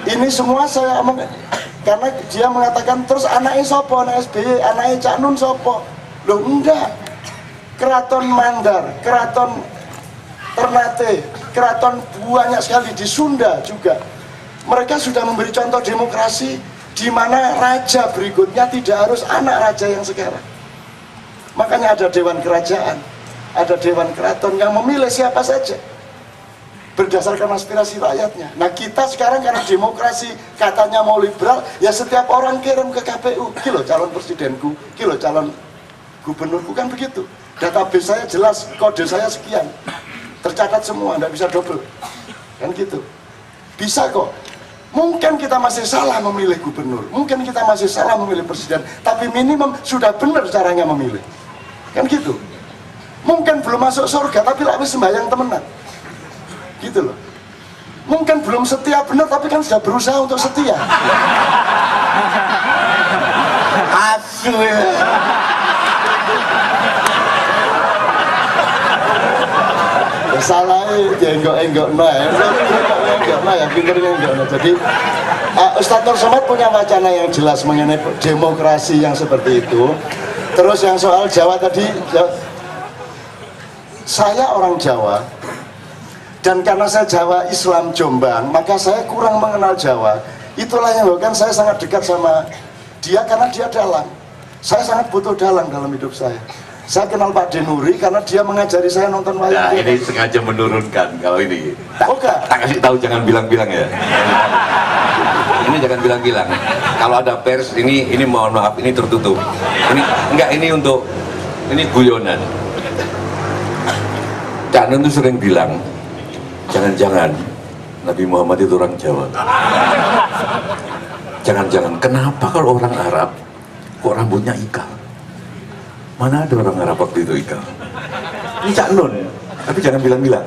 Ini semua saya omong karena dia mengatakan terus anaknya sopo, anak SBY, anaknya Cak Nun sopo. Loh enggak. Keraton Mandar, Keraton Ternate, keraton banyak sekali di Sunda juga. Mereka sudah memberi contoh demokrasi di mana raja berikutnya tidak harus anak raja yang sekarang. Makanya ada dewan kerajaan, ada dewan keraton yang memilih siapa saja berdasarkan aspirasi rakyatnya. Nah kita sekarang karena demokrasi katanya mau liberal, ya setiap orang kirim ke KPU, kilo calon presidenku, kilo calon gubernurku, kan begitu. Database saya jelas, kode saya sekian, tercatat semua, nggak bisa double, kan gitu. Bisa kok. Mungkin kita masih salah memilih gubernur, mungkin kita masih salah memilih presiden, tapi minimum sudah benar caranya memilih, kan gitu. Mungkin belum masuk surga, tapi lagi sembahyang temenan, gitu loh. Mungkin belum setia benar, tapi kan sudah berusaha untuk setia. Asu ya. Salahnya enggak ya pinternya enggak. Jadi Ustadz Nur Somad punya wacana yang jelas mengenai demokrasi yang seperti itu. Terus yang soal Jawa tadi, saya orang Jawa dan karena saya Jawa Islam Jombang, maka saya kurang mengenal Jawa. Itulah yang kan saya sangat dekat sama dia karena dia dalang. Saya sangat butuh dalang dalam hidup saya. Saya kenal Pak Denuri karena dia mengajari saya nonton wayang. Nah, ini sengaja menurunkan kalau ini. Tak kasih tahu, jangan bilang-bilang ya. Ini jangan bilang-bilang. Kalau ada pers, ini mohon maaf, ini tertutup. Ini enggak, ini guyonan. Cak Nun tuh sering bilang, jangan-jangan Nabi Muhammad itu orang Jawa. Jangan-jangan, kenapa kalau orang Arab kok rambutnya ikal? Mana ada orang Arab waktu itu ikal? Ini Cak Nun, tapi jangan bilang-bilang.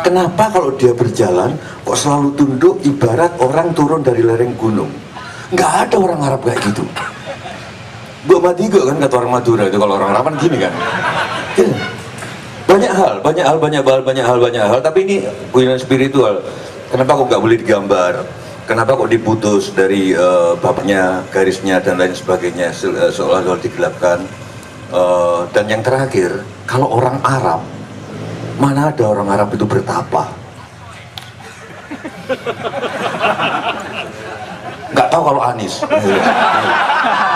Kenapa kalau dia berjalan kok selalu tunduk ibarat orang turun dari lereng gunung? Nggak ada orang Arab kayak gitu. Gua mati juga kan kata orang Madura itu, kalau orang Arab kan gini kan. Banyak hal, tapi ini guyonan spiritual. Kenapa kok nggak boleh digambar? Kenapa kok diputus dari babnya, garisnya dan lain sebagainya, seolah-olah digelapkan. Dan yang terakhir, kalau orang Arab, mana ada orang Arab itu bertapa? Nggak tahu kalau Anies.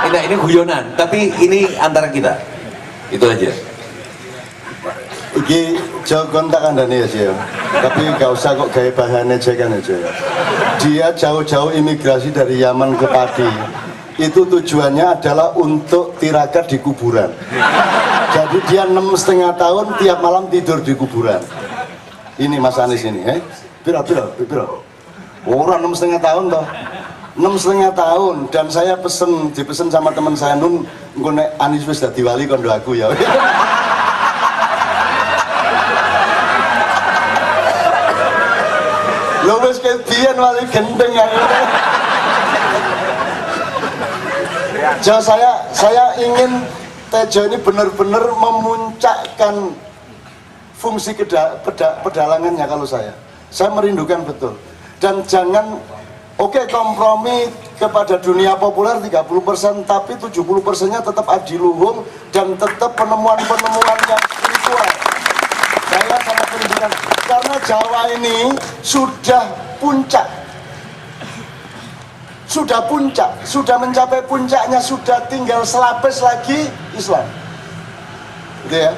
Ini guyonan, tapi ini antara kita. Itu aja. Iki jauh kontak andane ya sih, tapi gak usah kok gaya bahannya jekan aja ya. Dia jauh-jauh imigrasi dari Yaman ke Padi. Itu tujuannya adalah untuk tirakat di kuburan. Jadi dia 6,5 tahun tiap malam tidur di kuburan. Ini Mas Anies ini, Piro. Orang 6,5 tahun toh. 6,5 tahun dan saya dipesen sama teman saya, Nun, engko nek Anies wis dadi wali kondo aku ya. Lo wis kebiyen wali gendeng ya. So, saya ingin Tejo ini benar-benar memuncakkan fungsi pedalangannya kalau saya merindukan betul. Dan jangan kompromi kepada dunia populer 30%, tapi 70%-nya tetap adiluhung dan tetap penemuan-penemuan yang spiritual. Saya sangat merindukan karena Jawa ini sudah puncak, sudah mencapai puncaknya, sudah tinggal selapis lagi Islam, gitu ya.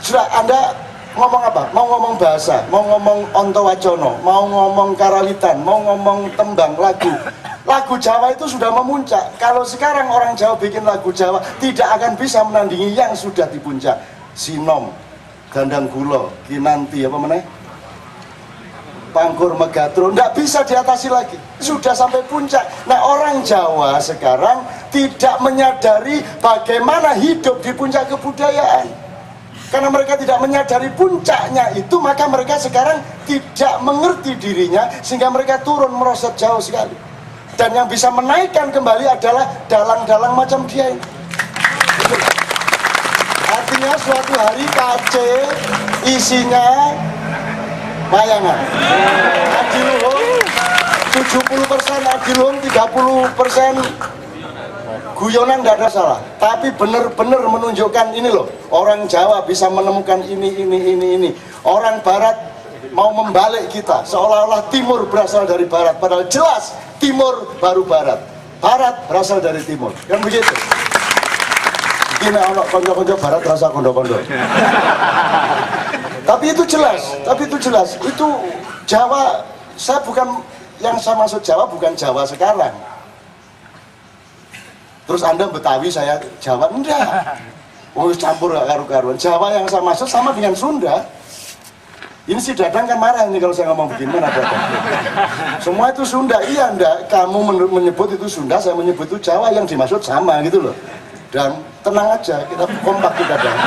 Sudah, Anda ngomong apa? Mau ngomong bahasa, mau ngomong Ontowajono, mau ngomong Karawitan, mau ngomong tembang, lagu Jawa itu sudah memuncak. Kalau sekarang orang Jawa bikin lagu Jawa, tidak akan bisa menandingi yang sudah di puncak. Sinom, Gandang Gulo, Kinanti, apa meneh? Pangkur Megatro, tidak bisa diatasi lagi, sudah sampai puncak. Nah, orang Jawa sekarang tidak menyadari bagaimana hidup di puncak kebudayaan. Karena mereka tidak menyadari puncaknya itu, maka mereka sekarang tidak mengerti dirinya, sehingga mereka turun merosot jauh sekali. Dan yang bisa menaikkan kembali adalah dalang-dalang macam dia ini. Artinya suatu hari KC isinya bayangan, adiluhung, 70% adilum, 30% guyonan, nggak ada salah. Tapi benar-benar menunjukkan ini loh, orang Jawa bisa menemukan ini. Orang Barat mau membalik kita, seolah-olah Timur berasal dari Barat, padahal jelas Timur baru Barat, Barat berasal dari Timur, kan begitu. Gini ono konco-konco Barat rasa kondo-kondo. Tapi itu jelas, itu Jawa. Saya bukan, yang saya maksud Jawa bukan Jawa sekarang. Terus Anda Betawi, saya Jawa, enggak. Oh, campur gak karu-karuan. Jawa yang saya maksud sama dengan Sunda. Ini si Dadang kan marah ini kalau saya ngomong begini, mana Dadang? Semua itu Sunda, iya enggak. Kamu menyebut itu Sunda, saya menyebut itu Jawa, yang dimaksud sama gitu loh. Dan tenang aja, kita kompak kita Dadang.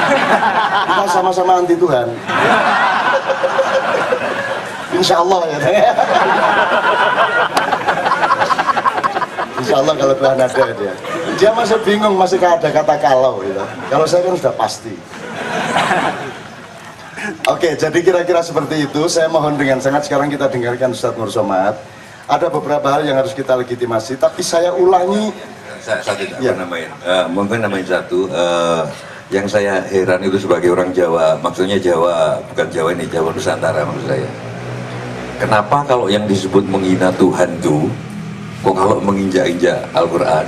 Kita sama-sama anti Tuhan. Insya Allah ya. Insya Allah kalau Tuhan ada dia masih bingung, masih ada kata kalau gitu. Kalau saya kan sudah pasti. Oke, jadi kira-kira seperti itu. Saya mohon dengan sangat sekarang kita dengarkan Ustadz Nur Somad. Ada beberapa hal yang harus kita legitimasi, tapi saya ulangi. Saya tidak ya. Namain. Mungkin namain satu. Yang saya heran itu sebagai orang Jawa, maksudnya Jawa, bukan Jawa ini, Jawa Nusantara maksud saya. Kenapa kalau yang disebut menghina Tuhan itu, kok kalau menginjak-injak Al-Quran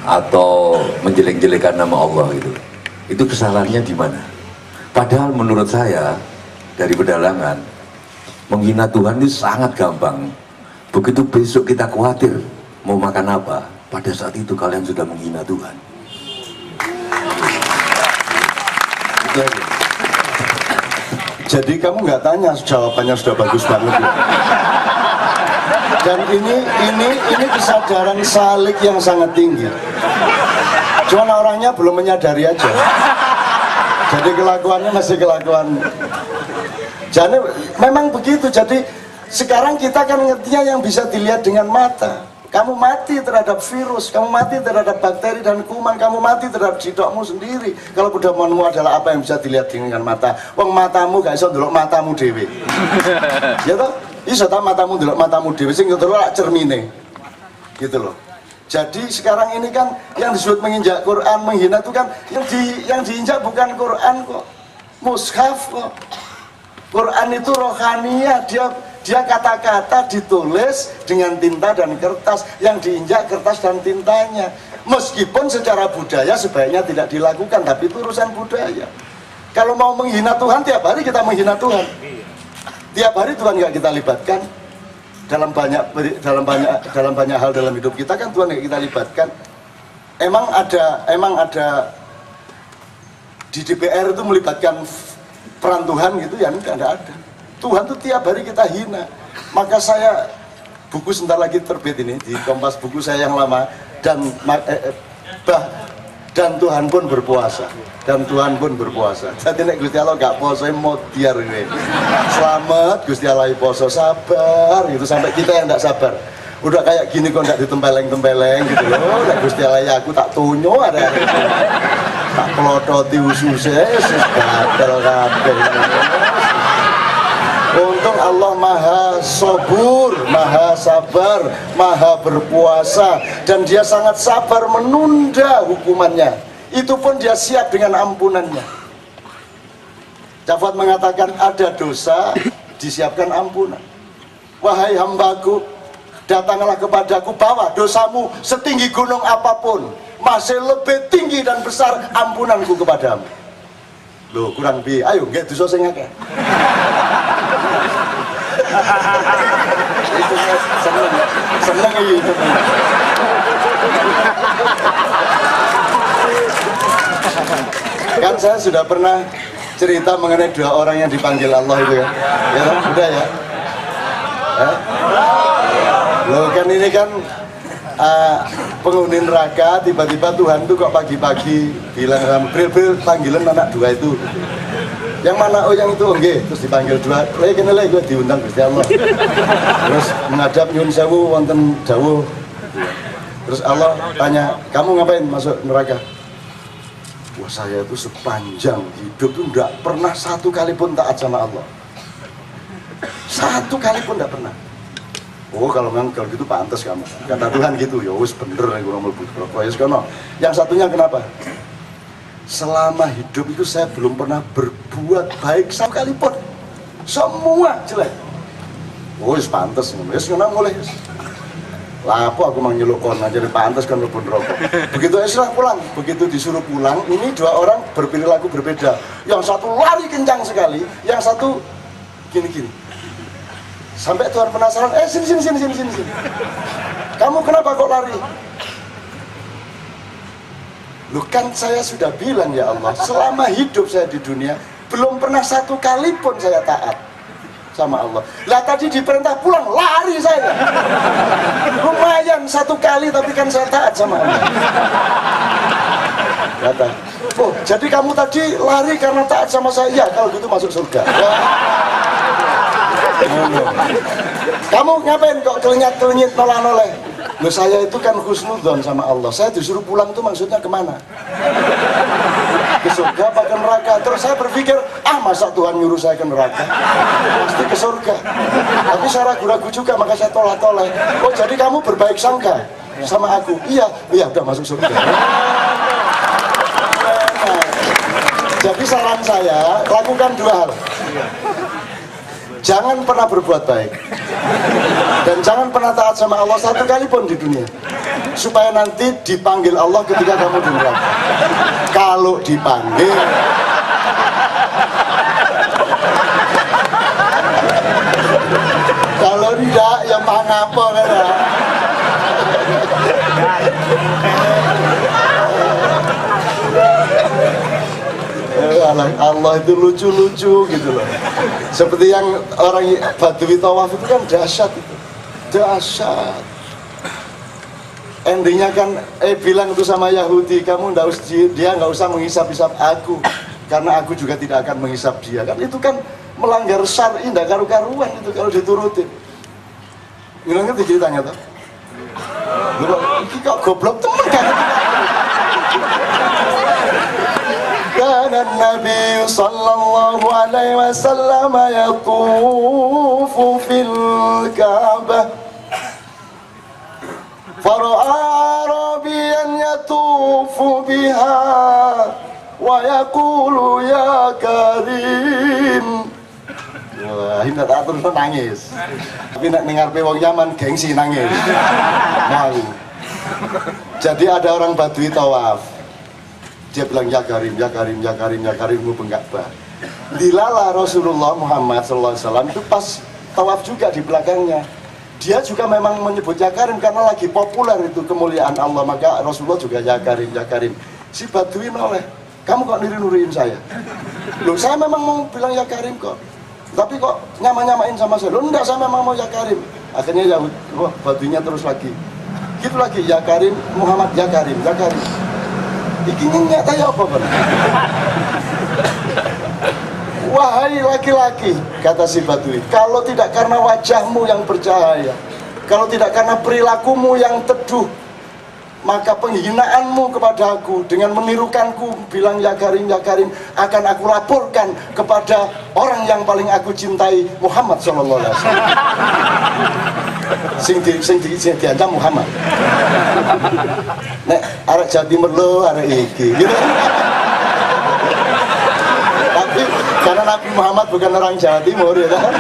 atau menjelek-jelekan nama Allah itu kesalahannya di mana? Padahal menurut saya dari pedalangan, menghina Tuhan itu sangat gampang. Begitu besok kita khawatir mau makan apa, pada saat itu kalian sudah menghina Tuhan. Itu aja. Jadi kamu nggak tanya, jawabannya sudah bagus banget ya. Dan ini kesadaran salik yang sangat tinggi. Cuman orangnya belum menyadari aja. Jadi kelakuannya masih kelakuan. Jadi memang begitu. Jadi sekarang kita kan ngertinya yang bisa dilihat dengan mata. Kamu mati terhadap virus, kamu mati terhadap bakteri dan kuman, kamu mati terhadap jidokmu sendiri. Kalau pedomanmu adalah apa yang bisa dilihat dengan mata. Wong matamu gak iso ndelok matamu dhewe. Ya toh? Iso ta matamu ndelok matamu dhewe sing ndelok cermine. Gitu loh. Jadi sekarang ini kan yang disebut menginjak Quran, menghina itu kan yang diinjak bukan Quran kok. Mushaf kok. Quran itu rohaniyah, dia kata-kata ditulis dengan tinta dan kertas, yang diinjak kertas dan tintanya. Meskipun secara budaya sebaiknya tidak dilakukan, tapi itu urusan budaya. Kalau mau menghina Tuhan, tiap hari kita menghina Tuhan. Tiap hari Tuhan nggak kita libatkan dalam banyak hal dalam hidup kita, kan Tuhan nggak kita libatkan. Emang ada di DPR itu melibatkan peran Tuhan gitu ya? Enggak ada. Tuhan tuh tiap hari kita hina. Maka saya, buku sebentar lagi terbit ini di Kompas buku saya yang lama, dan Tuhan pun berpuasa. Jadi nek Gusti Allah gak poso mau biar ini. Selamat Gusti Allah poso, sabar gitu, sampai kita yang gak sabar. Udah kayak gini kok gak ditempeleng-tempeleng gitu loh. Nek Gusti Allah ya aku tak tunyo ada. Tak pelototi ususnya, gagal kabeh. Untung Allah maha sabur, maha sabar, maha berpuasa, dan dia sangat sabar menunda hukumannya. Itu pun dia siap dengan ampunannya. Jafat mengatakan ada dosa, disiapkan ampunan. Wahai hambaku, datanglah kepadaku, bawa dosamu setinggi gunung apapun, masih lebih tinggi dan besar ampunanku kepadamu. Loh kurang bi, ayo nggak dosa sing akeh. Seneng itu. Kan saya sudah pernah cerita mengenai 2 orang yang dipanggil Allah itu ya. Ya, udah ya. Loh kan ini kan penghuni neraka, tiba-tiba Tuhan tuh kok pagi-pagi bilang sama Bril panggilan anak 2 itu. Yang mana? Oh yang itu, oke. Terus dipanggil 2, lagi gue diundang Gusti Allah. Terus menghadap nyun sewu wonten dawuh. Terus Allah tanya, kamu ngapain masuk neraka? Wah saya itu sepanjang hidup tuh enggak pernah 1 kali pun taat sama Allah. Satu kali pun tidak pernah. Oh kalau memang kalau gitu pantas kamu, kata Tuhan gitu. Ya wis bener aku ngomong rokok ya sekono. Yang satunya kenapa? Selama hidup itu saya belum pernah berbuat baik satu kali pun. Semua jelek. Oh wis pantas ngono. Wis ngono mulai. Lah apa aku mau nyeluk kon aja pantas kan mlebu rokok. Begitu Isra pulang, begitu disuruh pulang, ini dua orang berperilaku berbeda. Yang satu lari kencang sekali, yang satu gini-gini. Sampai Tuhan penasaran, sini. Kamu kenapa kok lari? Loh kan saya sudah bilang ya Allah, selama hidup saya di dunia, belum pernah satu kali pun saya taat sama Allah. Lah tadi diperintah pulang, lari saya. Lumayan satu kali, tapi kan saya taat sama Allah. Kata, oh jadi kamu tadi lari karena taat sama saya? Ya kalau gitu masuk surga. Kamu ngapain kok kelenyat-kelenyit noleh-noleh? Loh saya itu kan husnudzon sama Allah. Saya disuruh pulang itu maksudnya kemana? Ke surga apa ke neraka? Terus saya berpikir, masa Tuhan nyuruh saya ke neraka? Pasti ke surga. Tapi saya ragu-ragu juga, maka saya tolak-tolak. Oh jadi kamu berbaik sangka sama aku? Iya udah masuk surga. Nah, jadi saran saya, lakukan dua hal. Jangan pernah berbuat baik dan jangan pernah taat sama Allah satu kali pun di dunia, supaya nanti dipanggil Allah ketika kamu di neraka. Kalau dipanggil, kalau tidak ya mangapa kan ya. Allah itu lucu-lucu gitu loh. Seperti yang orang Badui tawaf itu kan dahsyat itu. Dahsyat. Endingnya kan bilang itu sama Yahudi, kamu dia nggak usah menghisap-hisap aku, karena aku juga tidak akan menghisap dia. Kan itu kan melanggar syar'i, ndak karu-karuan itu kalau diturutin. Ngerti ceritanya tuh? Ini kok goblok temen kan? Kana Nabi sallallahu alaihi wasallam yatufu fil Ka'bah fara'a Arabiyan yatufu biha wa yaqulu ya Karim. Wah, ini tak terus nangis. Tapi nak ngarepe wong Yaman gengsi nangis. Malu. Jadi ada orang Badui tawaf. Dia bilang ya Karim, ya Karim, ya Karim, ya Karim, ngubeng Ka'bah. Dilala Rasulullah Muhammad SAW itu pas tawaf juga di belakangnya. Dia juga memang menyebut ya Karim karena lagi populer itu kemuliaan Allah. Maka Rasulullah juga ya Karim, ya Karim. Si Badui noleh, kamu kok nuri-nuriin saya? Loh saya memang mau bilang ya Karim kok. Tapi kok nyama-nyamain sama saya? Loh enggak, saya memang mau ya Karim. Akhirnya ya Baduinya terus lagi. Gitu lagi, ya Karim, Muhammad ya Karim, ya Karim. Iki nyata ya apa kan? Wahai laki-laki, kata si Badui, kalau tidak karena wajahmu yang bercahaya, kalau tidak karena perilakumu yang teduh, maka penghinaanmu kepada aku dengan menirukanku bilang ya Karim akan aku laporkan kepada orang yang paling aku cintai, Muhammad sallallahu alaihi wasallam. Sing diancam Muhammad. Nek arek Jawa Timur lo arek iki gitu. Tapi karena Nabi Muhammad bukan orang Jawa Timur ya kan?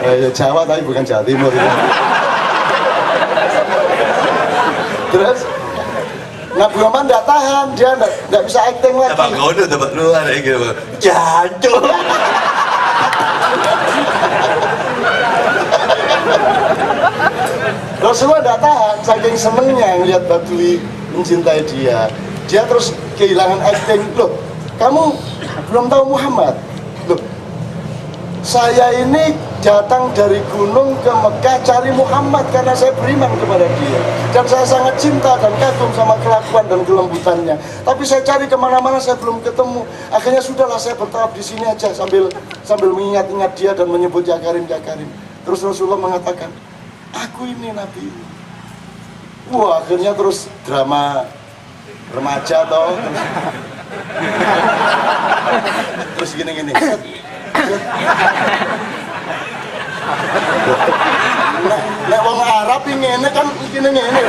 Ya Jawa tapi bukan Jawa Timur ya. Terus Nabi Muhammad nggak tahan, dia nggak bisa acting lagi. Tebak kode, tebak luar ya gitu. Jancuk. Rasulullah tidak tahan, saking senengnya ngelihat Badui mencintai dia. Dia terus kehilangan acting. Loh, kamu belum tahu Muhammad? Loh, saya ini datang dari gunung ke Mekah cari Muhammad karena saya beriman kepada dia. Dan saya sangat cinta dan kagum sama kelakuan dan kelembutannya. Tapi saya cari kemana-mana, saya belum ketemu. Akhirnya sudahlah, saya bertahap di sini aja sambil mengingat-ingat dia dan menyebut ya Karim, ya Karim. Terus Rasulullah mengatakan, aku ini Nabi. Wah, akhirnya terus drama remaja toh. Terus gini-gini. Nek wong Arab ngene kan ngene ngene.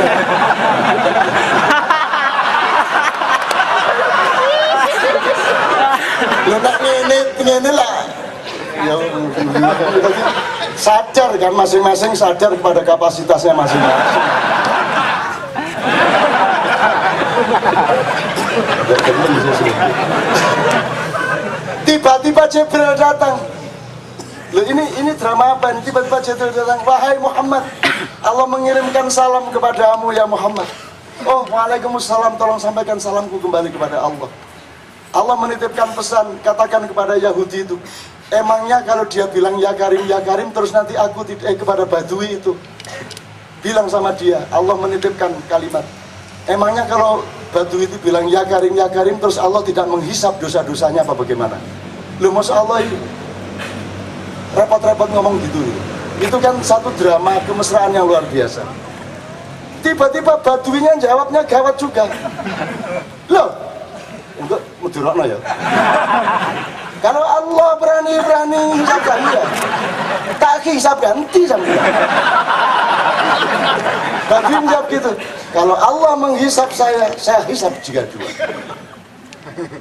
Lho nek ngene lah. Ya sadar kan masing-masing sadar kepada kapasitasnya masing-masing. Tiba-tiba Jibril datang. Loh ini drama apa? Tiba-tiba Jibril datang. Wahai Muhammad, Allah mengirimkan salam kepadamu ya Muhammad. Oh, waalaikumsalam, tolong sampaikan salamku kembali kepada Allah. Allah menitipkan pesan, katakan kepada Yahudi itu, emangnya kalau dia bilang ya Karim, terus nanti aku kepada Badui itu bilang sama dia, Allah menitipkan kalimat, emangnya kalau Badui itu bilang ya Karim, terus Allah tidak menghisap dosa-dosanya apa bagaimana? Loh, Masya Allah itu repot-repot ngomong gitu. Itu kan satu drama kemesraan yang luar biasa. Tiba-tiba Baduinya jawabnya gawat juga. Loh, untuk mudurokno ya. Kalau Allah berani hisap kalian, tak hisap ganti sama dia. Badui menjawab gitu. Kalau Allah menghisap saya hisap juga.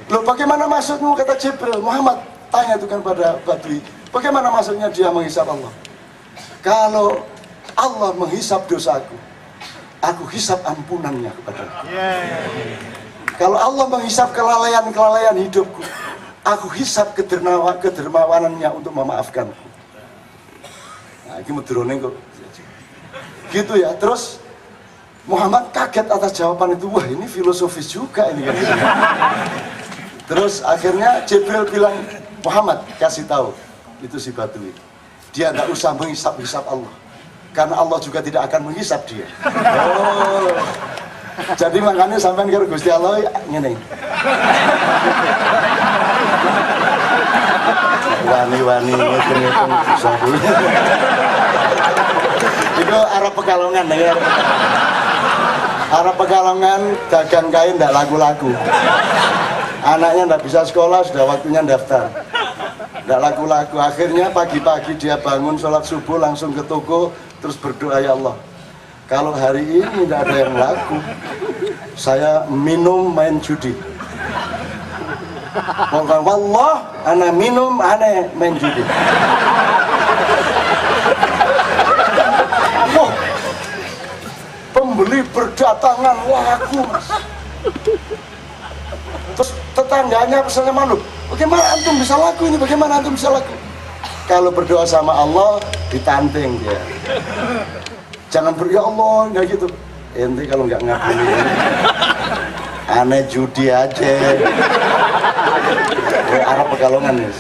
Loh, bagaimana maksudmu, kata Jibril? Muhammad tanya itu kan pada Badui, bagaimana maksudnya dia menghisap Allah? Kalau Allah menghisap dosaku, aku hisap ampunannya kepadaku. Kalau Allah menghisap kelalaian hidupku, aku hisap kedermawanannya untuk memaafkanku. Nah, ini medrone kok. Gitu ya. Terus Muhammad kaget atas jawaban itu. Wah, ini filosofis juga ini kan. Terus akhirnya Jibril bilang, Muhammad kasih tahu itu si Badui, dia tidak usah menghisap Allah, karena Allah juga tidak akan menghisap dia. Oh, jadi makanya sampai ke Gusti Allah ngene. Wani-wani ngitung-ngitung susah dulu. Itu arah Pekalongan ya. Arah Pekalongan dagang kain tidak laku-laku. Anaknya tidak bisa sekolah, sudah waktunya daftar. Tidak laku-laku. Akhirnya pagi-pagi dia bangun sholat subuh langsung ke toko, terus berdoa, ya Allah, kalau hari ini tidak ada yang laku, saya minum main judi. Pokoknya wallah, ana minum, ana main judi. Wah, pembeli berdatangan laku, Mas. Terus tetangganya pesannya malu, bagaimana antum bisa laku ini, bagaimana antum bisa laku? Kalau berdoa sama Allah, ditanteng dia. Jangan ya Allah, nggak gitu. Ente kalau nggak ngaku ini, aneh judi aja. Arab Pekalongan ya.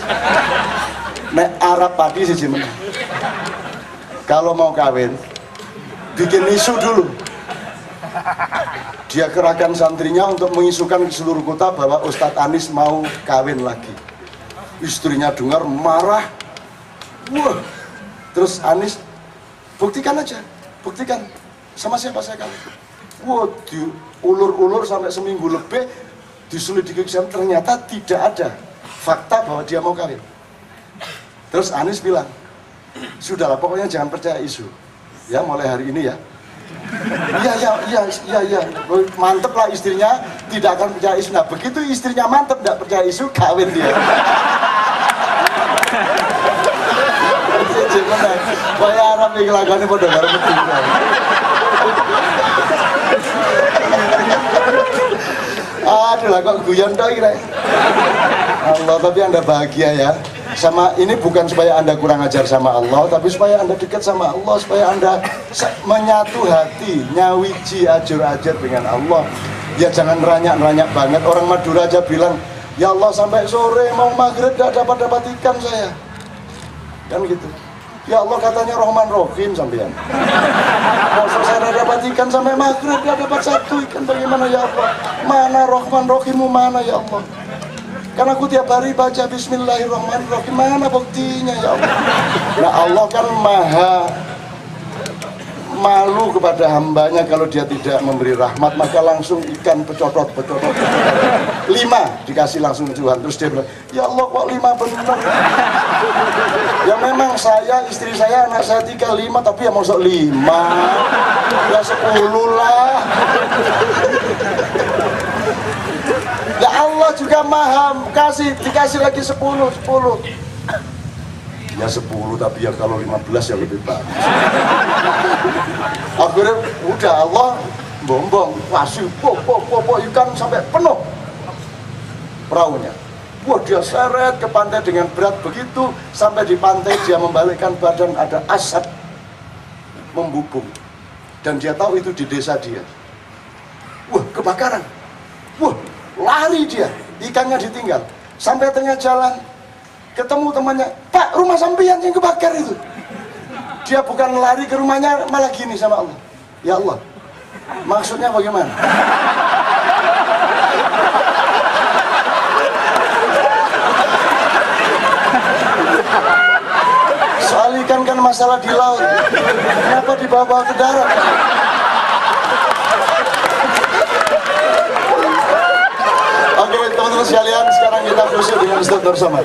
Nek Arab padi sih menang. Kalau mau kawin, bikin isu dulu. Dia kerahkan santrinya untuk mengisukan ke seluruh kota bahwa Ustadz Anies mau kawin lagi. Istrinya dengar marah. Wah, terus Anies, buktikan aja, buktikan sama siapa saya kawin. Wah, diulur-ulur sampai seminggu lebih, diselidiki ternyata tidak ada fakta bahwa dia mau kawin. Terus Anies bilang, sudahlah pokoknya jangan percaya isu. Ya mulai hari ini ya. Iya, mantep lah istrinya tidak akan percaya isu. Nah begitu istrinya mantep tidak percaya isu, kawin dia. Kaya Arab nih kelakuannya pada baru betul. Aduh lah kok guyon toh kira. Allah, tapi Anda bahagia ya. Sama ini bukan supaya Anda kurang ajar sama Allah, tapi supaya Anda dekat sama Allah, supaya Anda menyatu hati, nyawiji ajur-ajur dengan Allah. Ya jangan ranyak-ranyak banget. Orang Madura aja bilang, ya Allah sampai sore mau maghrib gak dapat ikan saya. Kan gitu. Ya Allah katanya Rahman Rahim sampean. Masa saya dapat ikan sampai maghrib gak dapat satu ikan, bagaimana ya Allah? Mana Rahman Rahimmu mana ya Allah? Karena aku tiap hari baca Bismillahirrahmanirrahim, mana buktinya ya Allah? Nah Allah kan malu kepada hambanya kalau dia tidak memberi rahmat, maka langsung ikan pecodot. 5 dikasih langsung Tuhan. Terus dia bilang, ya Allah kok 5 benar? Ya memang saya, istri saya, anak saya 3, 5, tapi ya masuk 5 ya 10 lah. Ya Allah juga maha dikasih lagi 10. Ya 10, tapi ya kalau 15 ya lebih bagus. Akhirnya udah Allah bombong, kasih ikan sampai penuh perahunya. Wah, dia seret ke pantai dengan berat begitu, sampai di pantai dia membalikkan badan, ada asap membubung. Dan dia tahu itu di desa dia. Wah, kebakaran. Wah, lari dia, ikannya ditinggal. Sampai tengah jalan, ketemu temannya, Pak, rumah sampean yang kebakar itu. Dia bukan lari ke rumahnya, malah gini sama Allah, ya Allah, maksudnya bagaimana? Soal ikan kan masalah di laut, kenapa dibawa ke darat? Oke teman-teman sekalian, sekarang kita khusyuk dengan Ustaz Nur Somad.